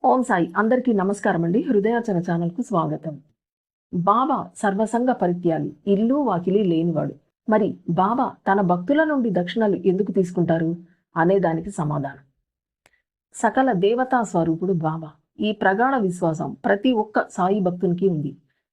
ఓం సాయి అందరికీ నమస్కారం అండి. హృదయార్చన ఛానల్కు స్వాగతం. బాబా సర్వసంగ పరిత్యాగి, ఇల్లు వాకిలి లేనివాడు. మరి బాబా తన భక్తుల నుండి దక్షిణలు ఎందుకు తీసుకుంటారు అనేదానికి సమాధానం. సకల దేవతా స్వరూపుడు బాబా. ఈ ప్రగాఢ విశ్వాసం ప్రతి ఒక్క సాయి భక్తునికి ఉంది.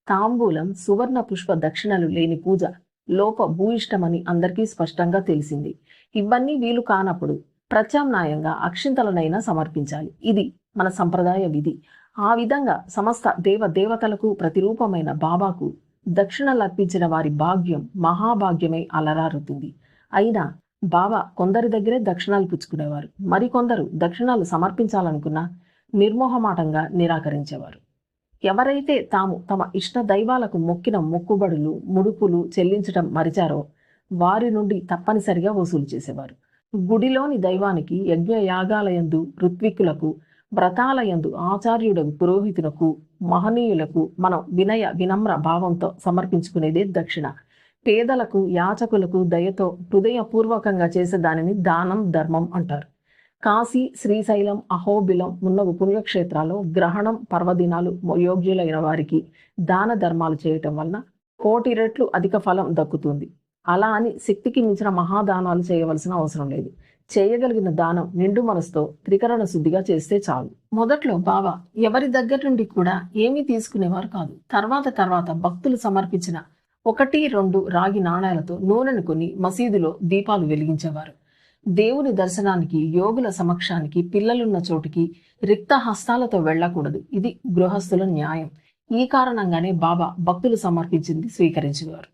తాంబూలం, సువర్ణ పుష్ప దక్షిణలు లేని పూజ లోప భూయిష్టమని అందరికీ స్పష్టంగా తెలిసింది. ఇవన్నీ వీలు కానప్పుడు ప్రత్యామ్నాయంగా అక్షింతలనైనా సమర్పించాలి. ఇది మన సంప్రదాయ విధి. ఆ విధంగా సమస్త దేవతలకు ప్రతిరూపమైన బాబాకు దక్షిణలు అర్పించిన వారి భాగ్యం మహాభాగ్యమై అలరారుతుంది. అయినా బాబా కొందరి దగ్గరే దక్షిణాలు పుచ్చుకునేవారు. మరికొందరు దక్షిణాలు సమర్పించాలనుకున్నా నిర్మోహమాటంగా నిరాకరించేవారు. ఎవరైతే తాము తమ ఇష్ట దైవాలకు మొక్కిన మొక్కుబడులు ముడుపులు చెల్లించటం మరిచారో వారి నుండి తప్పనిసరిగా వసూలు చేసేవారు. గుడిలోని దైవానికి యజ్ఞ యాగాలయందు ఋత్విక్కులకు, వ్రతాలయందు ఆచార్యుడకు, పురోహితులకు, మహనీయులకు మనం వినయ వినమ్ర భావంతో సమర్పించుకునేదే దక్షిణ. పేదలకు, యాచకులకు దయతో హృదయపూర్వకంగా చేసే దానిని దానం, ధర్మం అంటారు. కాశీ, శ్రీశైలం, అహోబిలం మున్నగు పుణ్యక్షేత్రాల్లో గ్రహణం, పర్వదినాలు యోగ్యులైన వారికి దాన ధర్మాలు చేయటం వలన 1,000,000 రెట్లు అధిక ఫలం దక్కుతుంది. అలా అని శక్తికి మించిన మహాదానాలు చేయవలసిన అవసరం లేదు. చేయగలిగిన దానం నిండు మనసుతో త్రికరణ శుద్ధిగా చేస్తే చాలు. మొదట్లో బాబా ఎవరి దగ్గర నుండి కూడా ఏమీ తీసుకునేవారు కాదు. తర్వాత భక్తులు సమర్పించిన 1-2 రాగి నాణేలతో నూనెను కొని మసీదులో దీపాలు వెలిగించేవారు. దేవుని దర్శనానికి, యోగుల సమక్షానికి, పిల్లలున్న చోటికి రిక్త హస్తాలతో వెళ్ళకూడదు. ఇది గృహస్థుల న్యాయం. ఈ కారణంగానే బాబా భక్తులు సమర్పించింది స్వీకరించేవారు.